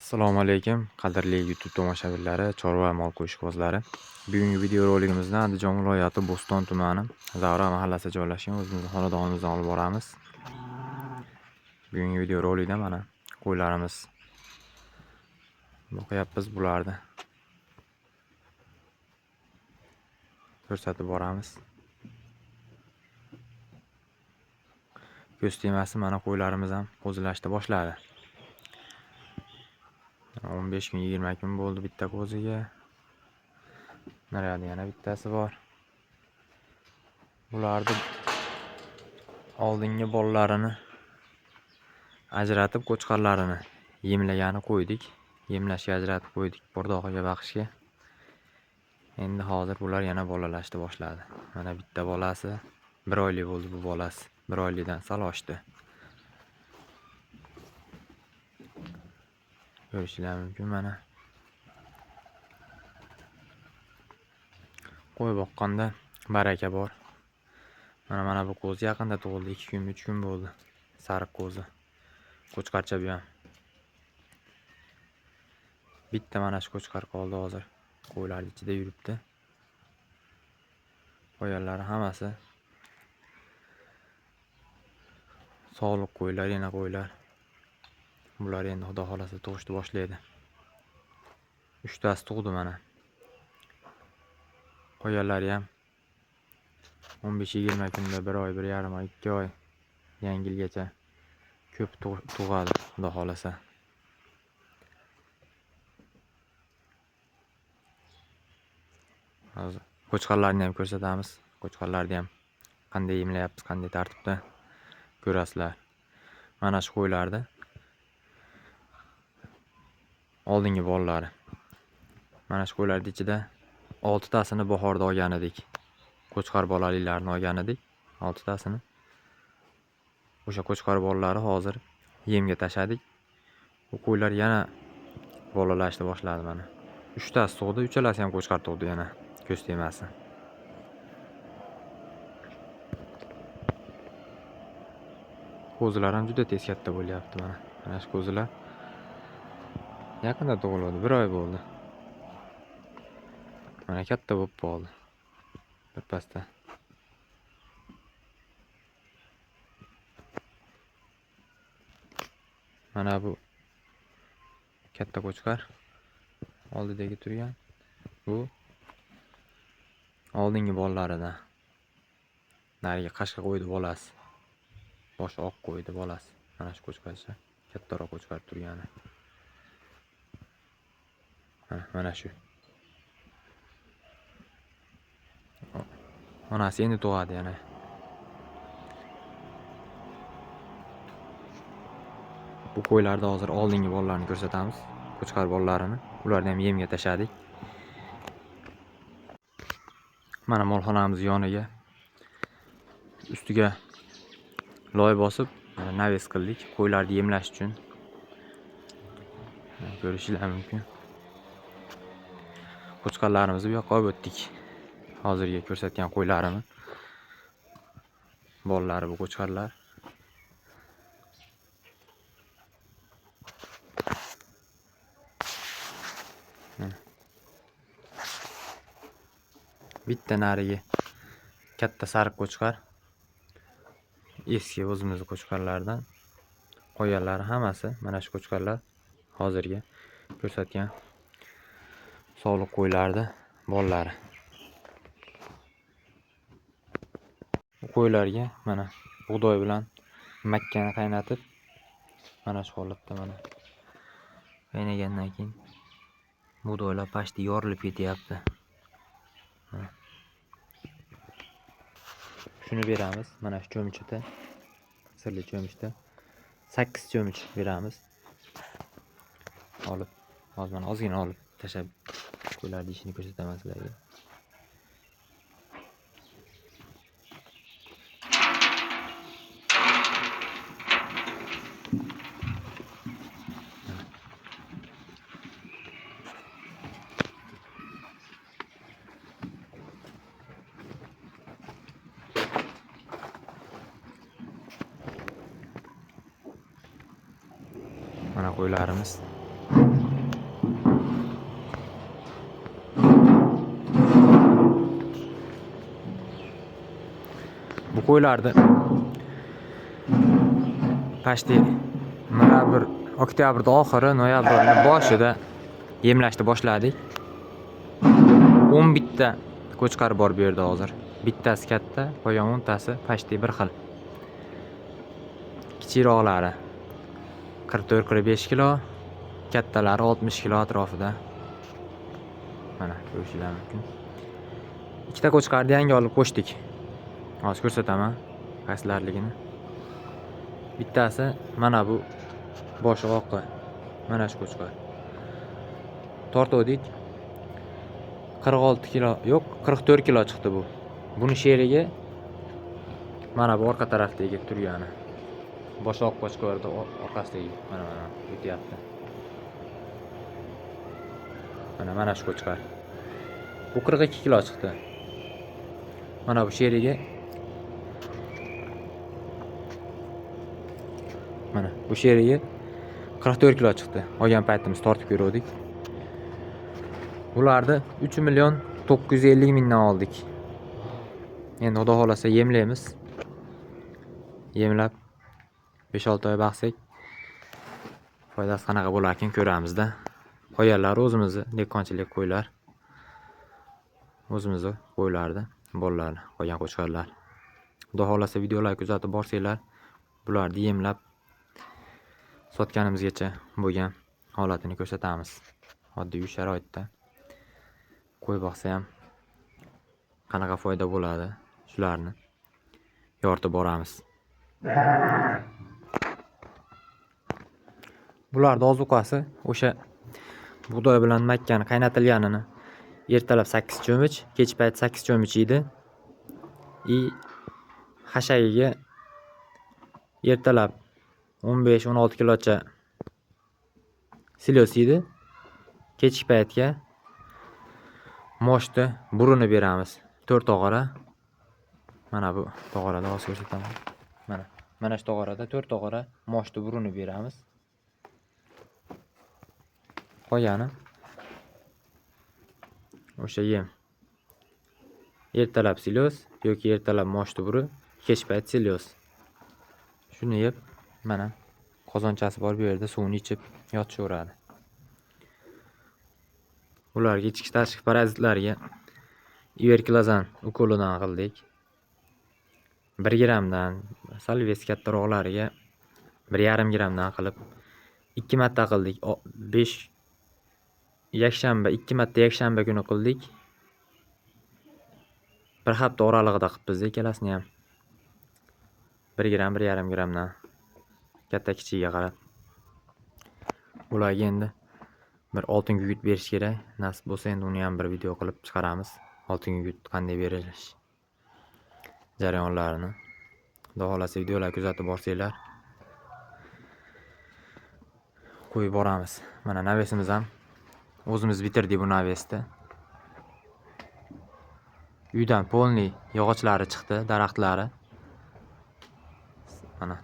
Assalomu alaykum, qadrli YouTube tomoshabinlari, chorva va mol qo'yishqozlari. Bugungi video roligimizda Andijon viloyati Bo'ston tumani Zavra mahallasida joylashgan o'zimizning xonadonimizdan olib boramiz. Bugungi video rolikda mana qo'ylarimiz boqyapmiz, bularni ko'rsatib boramiz. Ko'z tegmasi mana qo'ylarimiz ham qo'zilashni boshladi. 15 kun 20 kun bo'ldi bitta qo'ziga. Naryoqda yana bittasi bor. Bularni oldingi bolalarini ajratib qo'chqarlarini yemlagani qo'ydik. Yemlashga ajratib qo'ydik bordog'iga baqishga. Endi hozir bular yana bolalashni boshladi. Mana bitta bolasi 1 oylik bo'ldi bu bolasi. 1 oylikdan sal oshdi. Ko'rishingiz mumkin mana. Qo'y boqqanda baraka bor. Mana bu qo'zi yaqinda tug'ildi. 2 kun, 3 kun bo'ldi. Sariq qo'zi. Qo'chqarcha bu ham. Bitta mana shu qo'chqar qoldi hozir. Qo'ylar ichida yuribdi. Qo'yalari hammasi sog'liq qo'ylar, yana qo'ylar. Bular endi xudo xolasa tug'ishni boshlaydi. 3 tasi tug'di mana. Qo'yalari ham 15-20 kunda 1 oy, 1,5 oy, 2 oy yangi yilgacha ko'p tug'adi xudo xolasa. Hozir qo'chqarlarni ham ko'rsatamiz. Qo'chqarlarni ham qanday yemlayapmiz, qanday tartibda ko'rasizlar. Mana shu qo'ylarni oldingi bolalari. Mana shu qo'ylarning ichida 6 tasini bahorda olgan edik. Qo'chqar bolaliklarini olgan edik, 6 tasini. O'sha qo'chqar bolalari hozir yemga tashadik. Bu qo'ylar yana bolalashni boshladi mana. 3 tasi tug'di, uchalasi ham qo'chqar tug'di yana. Ko'z tegmasi. Qo'zilar ham juda tez katta bo'lyapti mana. Mana shu qo'zilar yaqinda tug'ildi, 1 oy bo'ldi. Mana katta bo'lib qoldi. Birpasda. Mana bu katta qo'chqar oldidagi turgan. Bu oldingi bolalaridan. Nariga qashqa qo'ydi bolasi. Boshi oq qo'ydi bolasi. Mana shu qo'chqarcha kattaroq qo'chqar turgani. Mana shu. Onasi endi tug'adi yana. Bu qo'ylarda hozir oldingi bolalarni ko'rsatamiz. Qo'chqar bolalarini. Ularni ham yemga tashadik. Mana molxonamiz yoniga ustiga loy bosib, naves qildik. Qo'ylarni yemlash uchun. Ko'rishingiz mumkin. Qo'chqarlarimizni bu yoqqa olib o'tdik. Hozirga ko'rsatgan qo'ylarimni. Bolalari bu qo'chqarlar. Bitta narigi katta sariq qo'chqar. Eski o'zimizning qo'chqarlardan. Qo'yalari hammasi mana shu qo'chqarlar hozirga ko'rsatgan sog'liq qo'ylardi bolalari. Bu qo'ylarga mana bug'doy bilan makkani qaynatib mana shu holatda mana qaynagandan keyin bug'doylar pashti yorilib ketyapti. Shuni beramiz mana shu cho'michda, sirli cho'michda 8 cho'mich beramiz. Olib, hozir mana ozgina olib tashab qo'ylarning ishini ko'rsataman sizlarga. Mana qo'ylarimiz qo'ylardi. Pashti oktyabrda oxiri, noyabrning boshida yemlashni boshladik. 11 ta qo'chqar bor bu yerda hozir. Bittasi katta, qolgan 10 tasi pashti bir xil. Kichikroqlari 44-45 kilo, kattalari 60 kilo atrofida. Mana ko'rishingiz mumkin. Ikkita qo'chqarni yangi olib qo'shdik. Hozir ko'rsataman qaysilarligini. Bittasi mana bu boshi oqi. Mana shu qo'chqar. Tortdik. 46 kilo, yo'q, 44 kilo chiqdi bu. Buni sherigi mana bu orqa tarafdagi turgani. Boshi oq qo'chqarda orqasidagi mana o'tyapti. Mana shu qo'chqar. Bu 42 kilo chiqdi. Mana bu sherigi. Mana bu sherigi 44 kilo chiqdi. Olgan paytimiz tortib ko'rdik. Bularni 3 million 950 mingdan oldik. Endi xudo xolasa yemlaymiz. Yemlab 5-6 oy baqsak foydasi qanaqa bo'larkin ko'ramizda. Qo'yarlar o'zimizni dehqonchilik qo'ylar. O'zimizni qo'ylardi, bolalar, qolgan qo'chqarlar. Xudo xolasa videolarni kuzatib borsanglar, bularni yemlab sotganimizgacha bo'lgan holatini ko'rsatamiz. Oddiy uy sharoitda qo'y boqsa ham qanaqa foyda bo'ladi, shularni yoritib boramiz. Bularning ozuqasi o'sha bug'doy bilan makkani qaynatilganini ertalab 8 cho'mich, kech payt 8 cho'mich yeydi. Hashagiga ertalab 15-16 kilocha silos yeydi. Kech paytga moshni buruni beramiz. 4 og'ora. Mana bu tog'orada hozir ko'rsataman. Mana shu tog'orada 4 og'ora moshni buruni beramiz. Qolgani o'sha yem. Ertalab silos yoki ertalab moshni buri, kech payt silos. Shuni yeb, mana qozonchasi bor bu yerda suvini ichib yotishaveradi. Ularga ichki tashqi parazitlarga iverklazan ukolidan qildik. 1 grammdan, salves kattaroqlariga 1,5 grammdan qilib 2 marta qildik. 2 marta yakshanba kuni qildik. Bir hafta oralig'ida qilibmiz ikkalasini ham. 1 gramm, 1,5 grammdan katta kichigiga qarab. Ularga endi bir oltin gugurt berish kerak. Nasib bo'lsa endi uni ham bir video qilib chiqaramiz. Oltin gugurt qanday berilish jarayonlarini. Xudo xolasa videolar kuzatib borsanglar qo'yib boramiz. Mana navesimiz ham o'zimiz bitirdik bu navesni. Uydan polniy yog'ochlari chiqdi, daraxtlari. Mana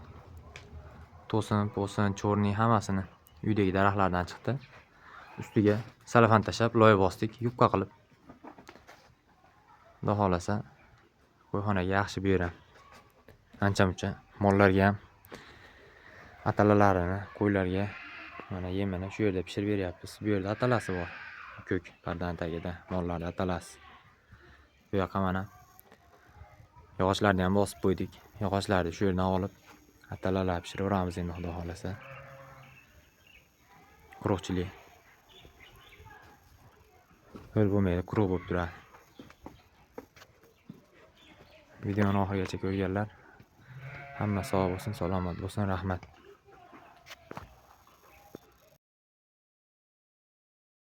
to'sin, cho'rniy hammasini uydagi daraxtlardan chiqdi. Ustiga salafan tashab, loy bosdik, yupqa qilib. Xudo xolasa qo'yxonaga yaxshi beram. Ancha-muncha mollarga ham atalalarini, qo'ylarga mana yemini shu yerda pishirib beryapmiz. Bu yerda atalasi bor. Ko'k pardani tagida mollarning atalasi. Bu yoqqa mana yog'ochlarni ham bosib qo'ydik. Yog'ochlarni shu yerdan olib atalalar pishiraveramiz endi xudo xolasa. Quruqchilik ho'l bo'lmaydi, quruq bo'lib turadi. Videoni oxirigacha ko'rganlar hamma sog' bo'lsin, salomat bo'lsin, rahmat.